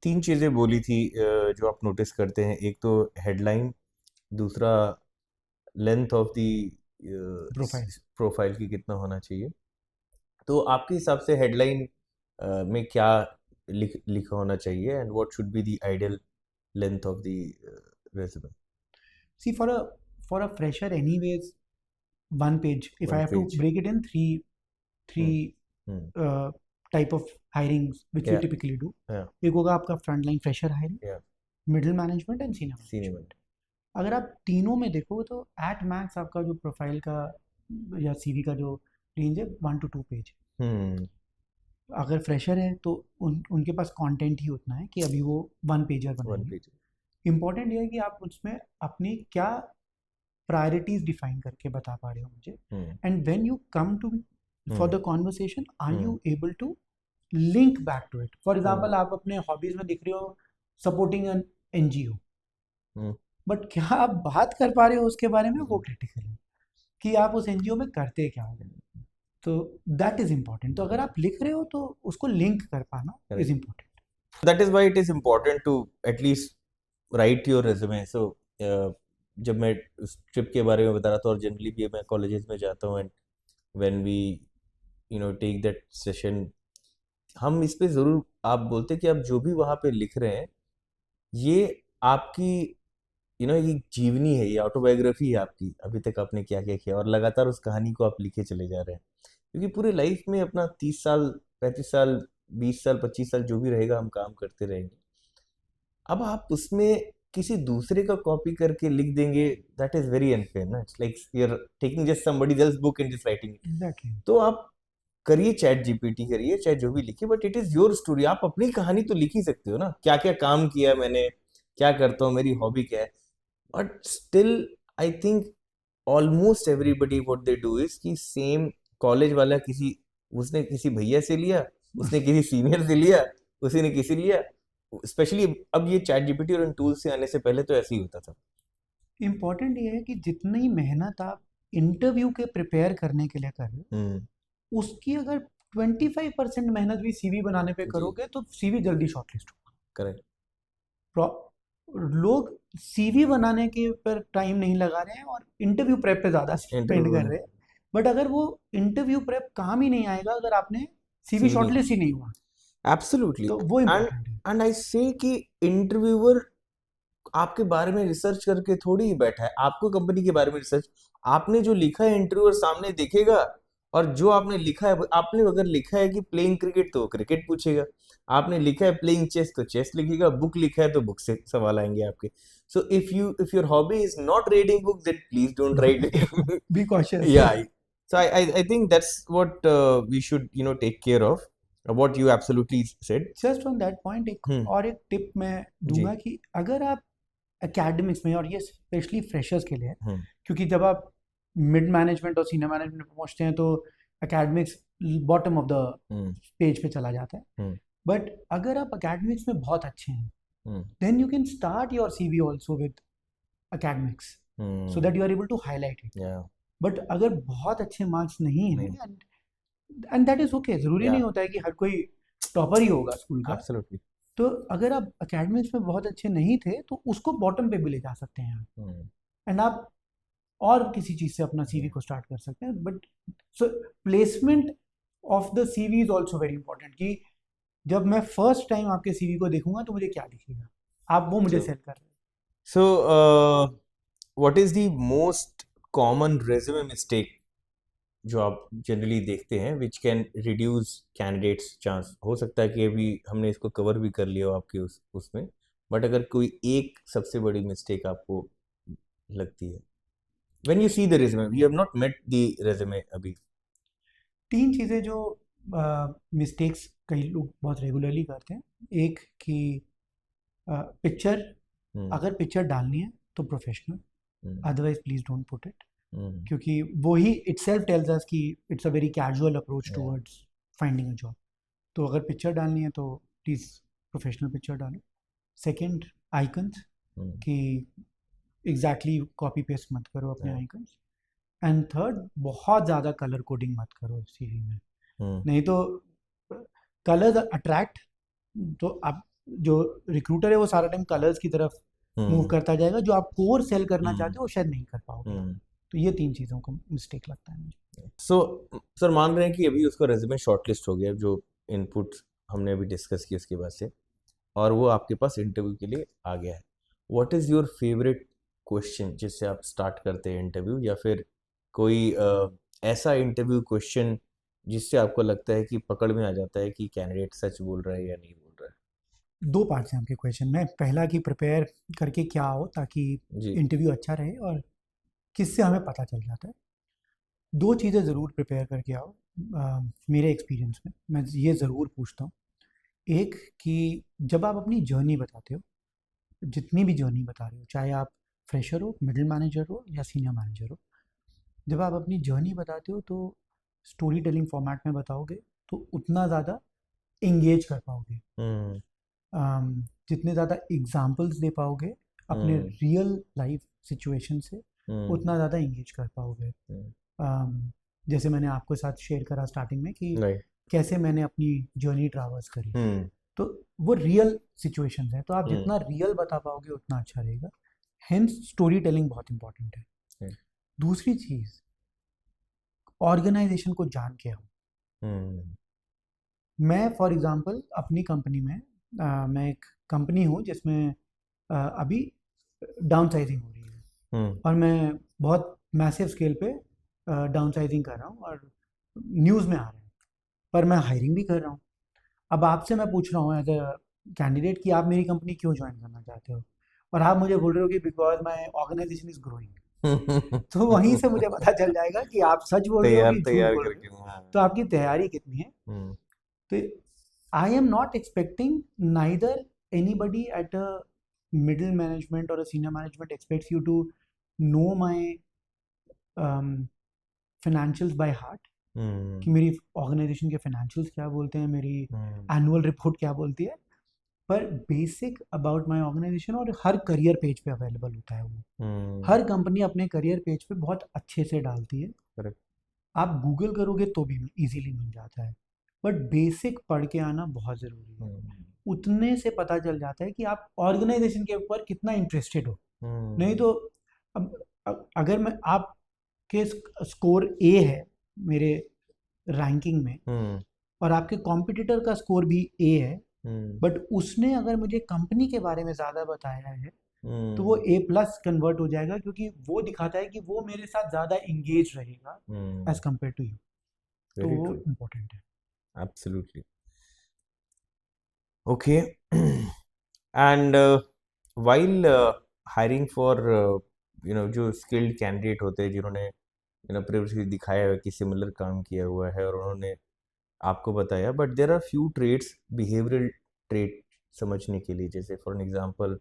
Speaker 2: 3 चीजें बोली थी जो आप नोटिस करते हैं. एक तो हेडलाइन, दूसरा लेंथ ऑफ द प्रोफाइल की कितना होना चाहिए. तो आपके हिसाब से हेडलाइन में क्या लिखा होना चाहिए, and what should be the ideal length of the resume?
Speaker 1: See, for a fresher anyways, one page, if I have to break it in three type of hirings which we typically do. एक होगा आपका frontline fresher hiring, middle management and senior management. अगर आप तीनों में देखो तो at max आपका जो प्रोफाइल का या CV का जो रेंज है 1 to 2 पेज. अगर फ्रेशर है तो उनके पास कंटेंट ही उतना है कि अभी वो 1 पेजर बनाएंगे. इम्पोर्टेंट ये है कि आप उसमें अपनी क्या प्रायोरिटीज डिफाइन करके बता पा रहे हो मुझे, and when you come to for the conversation are you able to link back to it. For example, आप अपने हॉबीज में दिख रहे हो सपोर्टिंग एन NGO, बट क्या आप बात कर पा रहे हो उसके बारे में, वो क्रिटिकल है कि आप उस NGO में करते क्या हो. तो दैट इज इम्पोर्टेंट. तो अगर आप लिख रहे हो तो उसको लिंक कर पाना is important.
Speaker 2: That is why it is important to at least write your resume. So जब मैं उस ट्रिप के बारे में बता रहा था, और जनरली भी मैं कॉलेजेस में जाता हूँ, and when we take that session, हम इस पे ज़रूर आप बोलते कि आप जो भी वहाँ पे लिख रहे हैं ये आपकी ये जीवनी है, ये ऑटोबायोग्राफी है आपकी, अभी तक आपने क्या क्या किया, और लगातार उस कहानी को आप लिखे चले जा रहे हैं. क्योंकि पूरे लाइफ में अपना 30 साल 35 साल 20 साल 25 साल जो भी रहेगा हम काम करते रहेंगे. अब आप उसमें किसी दूसरे का कॉपी करके लिख देंगे, दैट इज वेरी अनफेयर ना. It's like you are taking just somebody else book and just writing. तो आप करिए, ChatGPT करिए, चाहे जो भी लिखिए, but it is your story. आप अपनी कहानी तो लिख ही सकते हो ना, क्या क्या काम किया मैंने, क्या करता हूँ, मेरी हॉबी क्या है. But still I think almost everybody what they do is कि सेम कॉलेज वाला उसने किसी भैया से लिया, उसने किसी सीनियर से लिया, उसी ने किसी लिया। स्पेशली अब ये चैट जीपीटी और इन टूल्स से आने से पहले तो ऐसे ही होता था।
Speaker 1: इम्पोर्टेंट ये है कि जितनी मेहनत आप इंटरव्यू के प्रिपेयर करने के लिए कर रहे हो,
Speaker 2: हम्म
Speaker 1: उसकी अगर 25% मेहनत भी सीवी बनाने पे
Speaker 2: जी
Speaker 1: करोगे तो सीवी जल्दी शॉर्टलिस्ट होगा।
Speaker 2: करेक्ट।
Speaker 1: लोग सीवी बनाने के पर टाइम नहीं लगा रहे हैं और इंटरव्यू प्रेप पे ज़्यादा स्पेंड कर
Speaker 2: इंटरव्यू
Speaker 1: रहे हैं। बट अगर वो इंटरव्यू प्रेप काम ही नहीं आएगा अगर आपने सीवी
Speaker 2: CV
Speaker 1: शॉर्टलिस्ट ही नहीं हुआ,
Speaker 2: एब्सोल्युटली।
Speaker 1: तो वो
Speaker 2: एंड
Speaker 1: इम्पोर्टेंट है।
Speaker 2: एंड आई से कि इंटरव्यूअर आपके बारे में रिसर्च करके थोड़ी ही बैठा है, आपको कंपनी के बारे में रिसर्च, आपने जो लिखा है इंटरव्यूअर सामने देखेगा, और जो आपने लिखा है, आपने अगर लिखा है कि प्लेइंग क्रिकेट तो क्रिकेट पूछेगा, आपने लिखा है प्लेइंग चेस तो चेस लिखेगा, बुक लिखा है तो बुक से सवाल आएंगे आपके। So if your hobby is not reading book, then please don't write.
Speaker 1: Be cautious.
Speaker 2: Yeah, so I think that's what we should take care of, what you absolutely said.
Speaker 1: Just on that point एक
Speaker 2: हम्म
Speaker 1: और एक tip मैं
Speaker 2: जी
Speaker 1: दूंगा कि अगर आप academics में, और ये स्पेशली फ्रेशर्स के लिए है,
Speaker 2: हम्म
Speaker 1: क्योंकि जब आप मिड मैनेजमेंट और सीनियर मैनेजमेंट में पहुंचते हैं तो academics bottom of the
Speaker 2: hmm
Speaker 1: page पे चला जाता है।
Speaker 2: हम्म
Speaker 1: बट अगर आप एकेडमिक्स में बहुत अच्छे हैं,
Speaker 2: हम्म
Speaker 1: then you can start your CV also with academics so that you are able to highlight it.
Speaker 2: yeah
Speaker 1: But अगर बहुत अच्छे मार्क्स नहीं
Speaker 2: नहीं
Speaker 1: हैं and that is okay, ज़रूरी नहीं
Speaker 2: yeah
Speaker 1: होता है कि हर कोई टॉपर ही होगा स्कूल का।
Speaker 2: absolutely
Speaker 1: तो अगर आप एकेडमिक्स में बहुत अच्छे नहीं थे तो उसको बॉटम पे भी ले जा सकते हैं आप,
Speaker 2: हम्म
Speaker 1: एंड आप और किसी चीज़ से अपना सीवी को स्टार्ट कर सकते हैं। But so placement of the CV is also very important, कि जब मैं फर्स्ट टाइम आपके सीवी को देखूंगा तो मुझे क्या दिखेगा, आप वो मुझे
Speaker 2: true.
Speaker 1: सेल कर रहे हैं।
Speaker 2: So what is the most common resume mistake जो आप जनरली देखते हैं which can reduce candidates chance? हो सकता है कि अभी हमने इसको कवर भी कर लिया हो आपके उसमें, बट अगर कोई एक सबसे बड़ी मिस्टेक आपको लगती है when you see the resume, you have not met the resume अभी।
Speaker 1: 3 चीज़ें जो मिस्टेक्स कई लोग बहुत रेगुलरली करते हैं। एक कि पिक्चर, अगर पिक्चर डालनी है तो professional, otherwise please don't put it, क्योंकि वो ही इटसेल्फ टेल्स अस कि it's a very casual approach towards finding a job. तो अगर पिक्चर डालनी है तो प्लीज़ प्रोफेशनल पिक्चर डालो। सेकंड, आइकन्स, कि एग्जैक्टली कॉपी पेस्ट मत करो अपने आइकन्स। एंड थर्ड, बहुत ज़्यादा कलर कोडिंग मत करो सीवी में, नहीं तो कलर्स अट्रैक्ट, तो आप जो रिक्रूटर है वो सारा टाइम कलर्स की तरफ मूव करता जाएगा, जो आप कोर सेल करना चाहते हो वो शायद नहीं कर पाओगे। तो ये 3 चीज़ों को मिस्टेक लगता है मुझे।
Speaker 2: सो सर मान रहे हैं कि अभी उसका रेज्यूमे शॉर्टलिस्ट हो गया, जो इनपुट हमने अभी डिस्कस किया उसके बाद से, और वो आपके पास इंटरव्यू के लिए आ गया है। What is your favourite question जिससे आप स्टार्ट करते हैं इंटरव्यू, या फिर कोई ऐसा इंटरव्यू क्वेश्चन जिससे आपको लगता है कि पकड़ में आ जाता है कि कैंडिडेट सच बोल रहा है या नहीं बोल रहा है?
Speaker 1: 2 पार्ट्स हैं आपके क्वेश्चन में। पहला कि प्रिपेयर करके क्या हो ताकि
Speaker 2: जी
Speaker 1: इंटरव्यू अच्छा रहे, और किससे हमें पता चल जाता है। 2 चीज़ें ज़रूर प्रिपेयर करके आओ। मेरे एक्सपीरियंस में मैं ये ज़रूर पूछता हूँ। एक कि जब आप अपनी जर्नी बताते हो, जितनी भी जर्नी बता रहे हो, चाहे आप फ्रेशर हो, मिडिल मैनेजर हो या सीनियर मैनेजर हो, जब आप अपनी जर्नी बताते हो तो स्टोरी टेलिंग फॉर्मेट में बताओगे तो उतना ज़्यादा इंगेज कर पाओगे। जितने ज़्यादा एग्जाम्पल्स दे पाओगे अपने रियल लाइफ सिचुएशन से, उतना ज़्यादा इंगेज कर पाओगे। जैसे मैंने आपके साथ शेयर करा स्टार्टिंग में कि कैसे मैंने अपनी जर्नी ट्रैवर्स करी, तो वो रियल सिचुएशंस हैं, तो आप जितना रियल बता पाओगे उतना अच्छा रहेगा। हेंस स्टोरी टेलिंग बहुत इंपॉर्टेंट है। दूसरी चीज़, ऑर्गेनाइजेशन को जान के आओ। मैं फॉर एग्जांपल अपनी कंपनी में, मैं एक कंपनी हूँ जिसमें अभी डाउन साइजिंग हो रही है, और मैं बहुत मैसिव स्केल पे डाउन साइजिंग कर रहा हूँ और न्यूज़ में आ रहा है, पर मैं हायरिंग भी कर रहा हूँ। अब आपसे मैं पूछ रहा हूँ एज अ कैंडिडेट कि आप मेरी कंपनी क्यों ज्वाइन करना चाहते हो, और आप मुझे बोल रहे हो कि because my organisation is growing. तो वहीं से मुझे पता चल जाएगा कि आप सच बोल रहे हो कि झूठ बोल रहे हो, तो आपकी तैयारी कितनी है। तो I am not expecting, neither anybody at a middle management और a senior management expects you to know my financials by heart, कि मेरी ऑर्गेनाइजेशन के फाइनेंशियल्स क्या बोलते हैं, मेरी एनुअल रिपोर्ट क्या बोलती है, पर बेसिक अबाउट माय ऑर्गेनाइजेशन। और हर करियर पेज पे अवेलेबल होता है वो। हर कंपनी अपने करियर पेज पे बहुत अच्छे से डालती है।
Speaker 2: Correct.
Speaker 1: आप गूगल करोगे तो भी इजीली मिल जाता है, बट बेसिक पढ़ के आना बहुत ज़रूरी है। उतने से पता चल जाता है कि आप ऑर्गेनाइजेशन के ऊपर कितना इंटरेस्टेड हो। नहीं तो अब अगर मैं आपके स्कोर ए है मेरे रैंकिंग में, और आपके कॉम्पिटिटर का स्कोर भी ए है, बट उसने अगर मुझे कंपनी के बारे में ज़्यादा बताया है तो वो ए प्लस कन्वर्ट हो जाएगा, क्योंकि वो दिखाता है कि वो मेरे साथ ज़्यादा इंगेज रहेगा एज कम्पेयर टू यू। तो
Speaker 2: Very
Speaker 1: वो
Speaker 2: true.
Speaker 1: इम्पोर्टेंट है।
Speaker 2: Absolutely. Okay. And while hiring for जो skilled candidate होते हैं जिन्होंने previously दिखाया है कि similar काम किया हुआ है और उन्होंने आपको बताया, but there are few traits, behavioral trait समझने के लिए, जैसे for an example,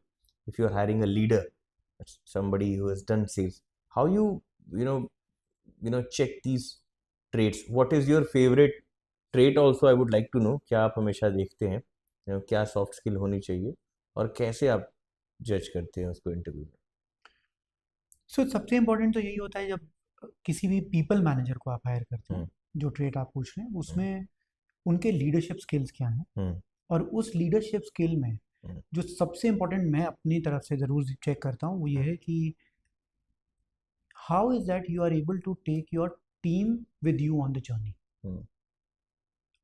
Speaker 2: if you are hiring a leader, somebody who has done sales, how you check these traits? What is your favorite trait also? I would like to know, क्या आप हमेशा देखते हैं, क्या सॉफ्ट स्किल होनी चाहिए और कैसे आप जज करते हैं उसको इंटरव्यू में?
Speaker 1: सो सबसे इम्पोर्टेंट तो यही होता है जब किसी भी पीपल मैनेजर को आप हायर करते हैं, जो ट्रेट आप पूछ रहे हैं उसमें उनके लीडरशिप स्किल्स क्या हैं, और उस लीडरशिप स्किल में जो सबसे इम्पोर्टेंट मैं अपनी तरफ से ज़रूर चेक करता हूँ वो ये है कि how is that you are able to take your team with you on the journey.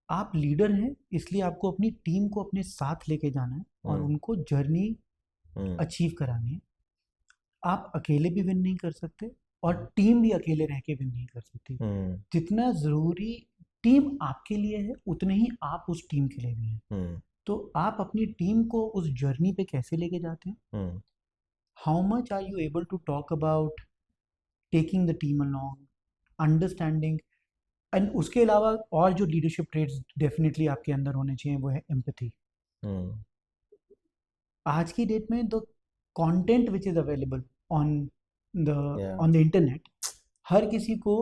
Speaker 1: आप लीडर हैं, इसलिए आपको अपनी टीम को अपने साथ लेके जाना है और उनको जर्नी अचीव करानी है। आप अकेले भी विन नहीं कर सकते और टीम भी अकेले रह के विन नहीं कर सकती। जितना ज़रूरी टीम आपके लिए है उतने ही आप उस टीम के लिए भी हैं। तो आप अपनी टीम को उस जर्नी पे कैसे लेके जाते हैं, how much are you able to talk about taking the team along, understanding, and उसके अलावा और जो लीडरशिप ट्रेड्स डेफिनेटली आपके अंदर होने चाहिए वो है एम्पैथी। आज की डेट में the content which is available on the internet, हर किसी को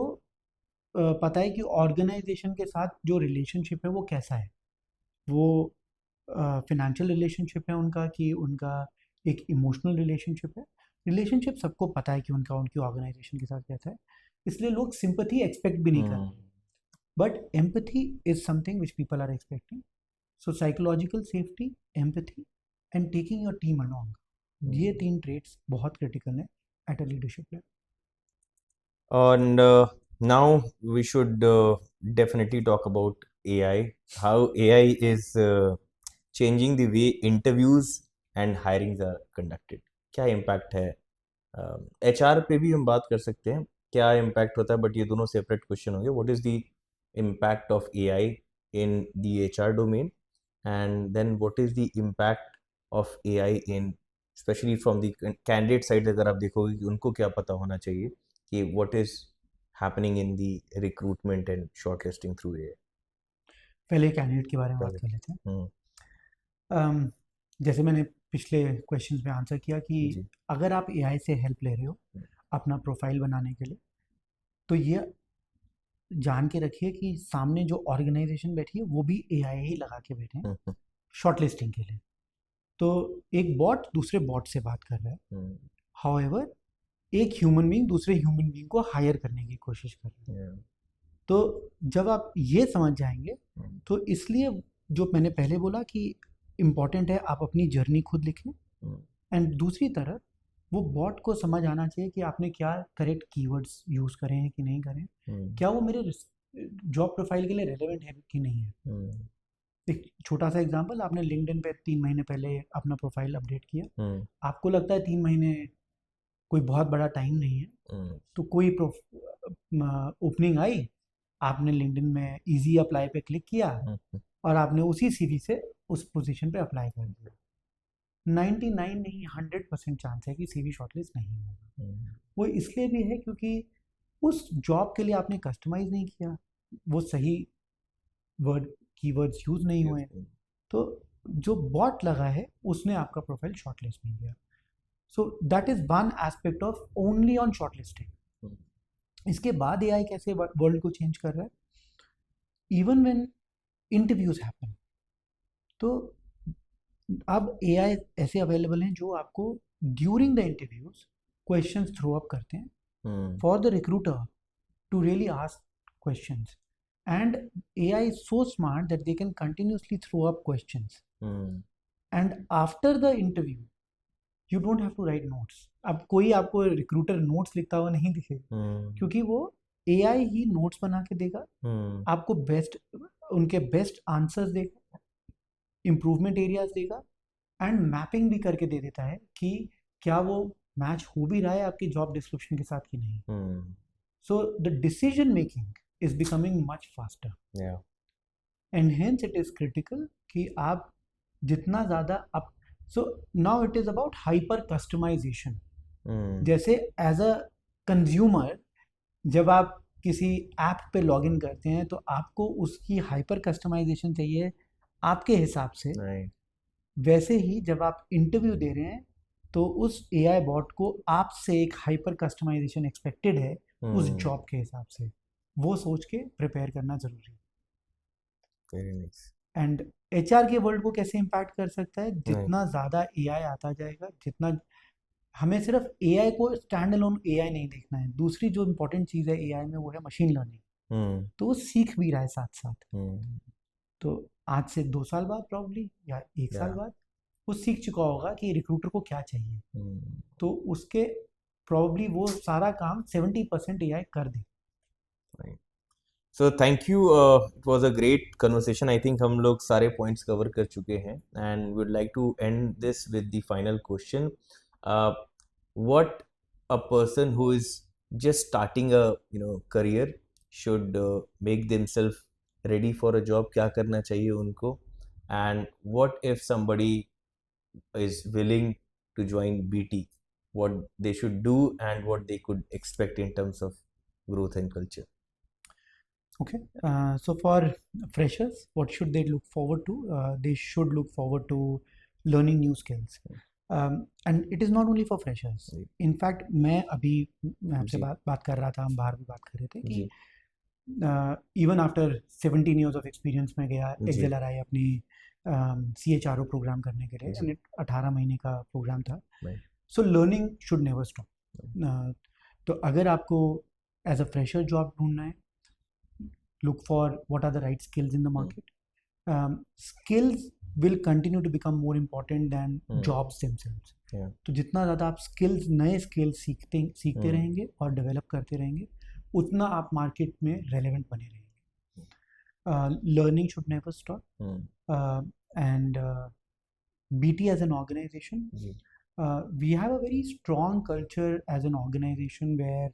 Speaker 1: पता है कि ऑर्गेनाइजेशन के साथ जो रिलेशनशिप है वो कैसा है। वो फिनेंशियल रिलेशनशिप है उनका, कि उनका एक इमोशनल रिलेशनशिप है। रिलेशनशिप सबको पता है कि उनकी ऑर्गेनाइजेशन के साथ कैसा है, इसलिए लोग सिंपैथी एक्सपेक्ट भी नहीं करते, but empathy is something which people are expecting. So psychological safety, empathy and taking your team along, ये 3 ट्रेट्स बहुत क्रिटिकल है at a leadership level.
Speaker 2: And now we should definitely talk about AI, how AI is changing the way interviews and hirings are conducted. क्या impact है? HR पे भी हम बात कर सकते हैं क्या impact होता है, बट ये दोनों separate question होंगे. What is the impact of AI in the HR domain, and then what is the impact of AI in, especially from the candidate side, अगर आप देखोगे कि उनको क्या पता होना चाहिए कि what is happening in the recruitment and shortlisting through AI.
Speaker 1: पहले कैंडिडेट के बारे में बात कर लेते हैं। जैसे मैंने पिछले क्वेश्चंस में आंसर किया कि अगर आप AI से हेल्प ले रहे हो अपना प्रोफाइल बनाने के लिए, तो ये जान के रखिए कि सामने जो ऑर्गेनाइजेशन बैठी है वो भी AI ही लगा के बैठे हैं शॉर्टलिस्टिंग के लिए। तो एक बॉट दूसरे बॉट से बात कर रहा है, हाउएवर एक ह्यूमन बीइंग दूसरे ह्यूमन बीइंग को हायर करने की कोशिश कर रहे हैं। तो जब आप ये समझ जाएंगे, तो इसलिए जो मैंने पहले बोला कि इम्पॉर्टेंट है आप अपनी जर्नी खुद लिखें, एंड दूसरी तरफ वो बॉट को समझ आना चाहिए कि आपने क्या करेक्ट कीवर्ड्स यूज़ करें हैं कि नहीं करें, क्या वो मेरे जॉब प्रोफाइल के लिए रेलेवेंट है कि नहीं है। एक छोटा सा एग्जांपल, आपने लिंक्डइन पे 3 महीने पहले अपना प्रोफाइल अपडेट किया, आपको लगता है 3 महीने कोई बहुत बड़ा टाइम नहीं है, तो कोई ओपनिंग आई, आपने लिंक्डइन में इजी अप्लाई पे क्लिक किया और आपने उसी सीवी से उस पोजीशन पे अप्लाई कर दिया। 99 नहीं 100% चांस है कि सीवी शॉर्टलिस्ट नहीं होगा। वो इसलिए भी है क्योंकि उस जॉब के लिए आपने कस्टमाइज नहीं किया, वो सही कीवर्ड्स यूज नहीं हुए, तो जो बॉट लगा है उसने आपका प्रोफाइल शॉर्टलिस्ट नहीं किया। So that is one aspect of only on shortlisting.
Speaker 2: Hmm.
Speaker 1: इसके बाद AI कैसे वर्ल्ड को चेंज कर रहा है? इवन व्हेन इंटरव्यूज हैपन, तो अब AI ऐसे अवेलेबल हैं जो आपको during the interviews questions throw up करते हैं
Speaker 2: Hmm.
Speaker 1: for the recruiter to really ask questions. And AI is so smart that they can continuously throw up questions.
Speaker 2: Hmm.
Speaker 1: And after the interview, you don't have to write notes. अब कोई आपको recruiter notes लिखता हुआ नहीं दिखेगा,
Speaker 2: Hmm.
Speaker 1: क्योंकि वो AI ही notes बना के देगा,
Speaker 2: Hmm.
Speaker 1: आपको उनके बेस्ट आंसर्स देगा, इम्प्रूवमेंट एरियाज देगा, एंड मैपिंग भी करके दे देता है कि क्या वो मैच हो भी रहा है आपकी जॉब डिस्क्रिप्शन के साथ कि नहीं.
Speaker 2: Hmm.
Speaker 1: So the decision making is becoming much faster,
Speaker 2: Yeah.
Speaker 1: and hence it is critical कि आप जितना ज़्यादा आप. So now it is about hyper customization.
Speaker 2: Hmm.
Speaker 1: जैसे as a consumer, जब आप किसी ऐप पे लॉग इन करते हैं तो आपको उसकी हाइपर कस्टमाइजेशन चाहिए आपके हिसाब से.
Speaker 2: Right.
Speaker 1: वैसे ही जब आप इंटरव्यू दे रहे हैं तो उस AI बॉट को आपसे एक हाइपर कस्टमाइजेशन एक्सपेक्टेड है उस
Speaker 2: Hmm.
Speaker 1: जॉब के हिसाब से. वो सोच के प्रिपेयर करना ज़रूरी है.
Speaker 2: Very nice.
Speaker 1: एंड HR के वर्ल्ड को कैसे इम्पैक्ट कर सकता है? जितना ज़्यादा AI आता जाएगा, जितना हमें सिर्फ AI को स्टैंड अलोन AI नहीं देखना है. दूसरी जो इम्पोर्टेंट चीज़ है AI में वो है मशीन लर्निंग.
Speaker 2: Hmm.
Speaker 1: तो वो सीख भी रहा है साथ साथ.
Speaker 2: Hmm.
Speaker 1: तो आज से 2 साल बाद प्रॉब्ली या 1 साल
Speaker 2: Yeah.
Speaker 1: बाद वो सीख चुका होगा कि रिक्रूटर को क्या चाहिए.
Speaker 2: Hmm.
Speaker 1: तो उसके प्रॉब्ली वो सारा काम 70% AI कर दे.
Speaker 2: So thank you. It was a great conversation. I think हम लोग सारे points cover कर चुके हैं, and would like to end this with the final question. What a person who is just starting a career should make themselves ready for a job, क्या करना चाहिए उनको, and what if somebody is willing to join BT, what they should do and what they could expect in terms of growth and culture.
Speaker 1: Okay, so for freshers, what should they look forward to? They should look forward to learning new skills. And it is not only for freshers.
Speaker 2: Right.
Speaker 1: In fact, मैं आपसे
Speaker 2: जी.
Speaker 1: बात कर रहा था, हम बाहर भी बात कर रहे थे
Speaker 2: जी.
Speaker 1: कि even after 17 years of experience में गया
Speaker 2: जी.
Speaker 1: XLRI अपनी CHRO प्रोग्राम करने के लिए,
Speaker 2: जी.
Speaker 1: and 18 महीने का प्रोग्राम था.
Speaker 2: Right.
Speaker 1: So learning should never stop. तो अगर आपको as a fresher job ढूंढना है, look for what are the right skills in the market. Skills will continue to become more important than jobs themselves.
Speaker 2: Yeah.
Speaker 1: तो जितना ज़्यादा आप नए स्किल्स सीखते रहेंगे और डेवलप करते रहेंगे, उतना आप मार्केट में रेलेवेंट बने रहेंगे. Learning should never stop. And BT as an organization, we have a very strong culture as an organization where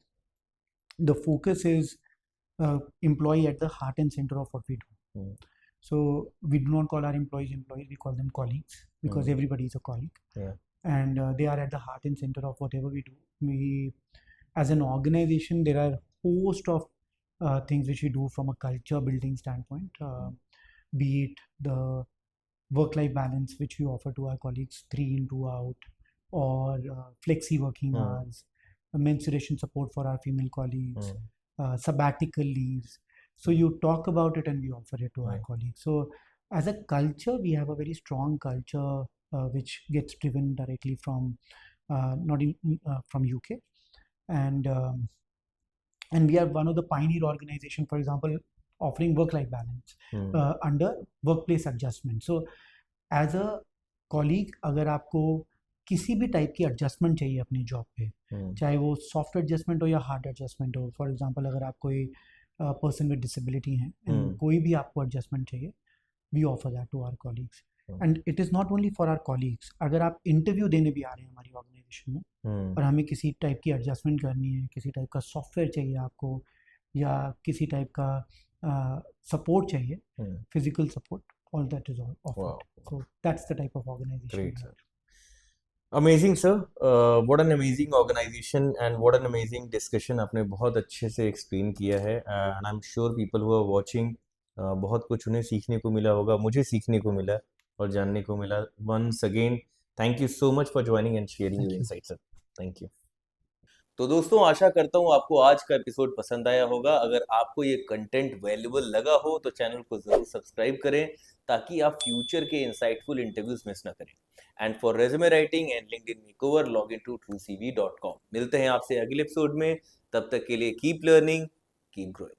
Speaker 1: the focus is employee at the heart and center of what we do. So we do not call our employees, we call them colleagues, because everybody is a colleague.
Speaker 2: Yeah.
Speaker 1: And they are at the heart and center of whatever we do. We, as an organization, there are a host of things which we do from a culture building standpoint, be it the work-life balance which we offer to our colleagues 3 in 2 out, or flexi working hours, mensuration support for our female colleagues, sabbatical leaves. So you talk about it and we offer it to our colleagues. So as a culture, we have a very strong culture which gets driven directly from from UK, and we are one of the pioneer organization, for example, offering work-life balance under workplace adjustment. So as a colleague, अगर आपको किसी भी type की adjustment चाहिए अपनी job पे, चाहे वो सॉफ्ट एडजस्टमेंट हो या हार्ड एडजस्टमेंट हो, फॉर एग्जांपल अगर आप कोई पर्सन विद डिसेबिलिटी है, कोई भी आपको एडजस्टमेंट चाहिए, we offer that to our colleagues. And it is not only for our colleagues. अगर आप इंटरव्यू देने भी आ रहे हैं हमारी ऑर्गेनाइजेशन में और हमें किसी टाइप की एडजस्टमेंट करनी है, किसी टाइप का सॉफ्टवेयर चाहिए आपको, या किसी टाइप का सपोर्ट चाहिए, physical support, all that is offered. Wow. So that's the type of organization.
Speaker 2: Great, sir. Amazing, sir. What an amazing organization and what an amazing discussion. आपने बहुत अच्छे से explain किया है, and I'm sure people who are watching बहुत कुछ उन्हें सीखने को मिला होगा, मुझे सीखने को मिला और जानने को मिला. Once again, thank you so much for joining and sharing
Speaker 1: Thank
Speaker 2: your
Speaker 1: you.
Speaker 2: Insights sir. Thank you. तो दोस्तों आशा करता हूँ आपको आज का एपिसोड पसंद आया होगा। अगर आपको ये कंटेंट वैल्यूबल लगा हो तो चैनल को जरूर सब्सक्राइब करें ताकि आप फ्यूचर के इंसाइटफुल इंटरव्यूज मिस ना करें। And for resume writing and LinkedIn makeover log in to truecv.com। मिलते हैं आपसे अगले एपिसोड में, तब तक के लिए कीप लर्निंग, कीप ग्रोइंग।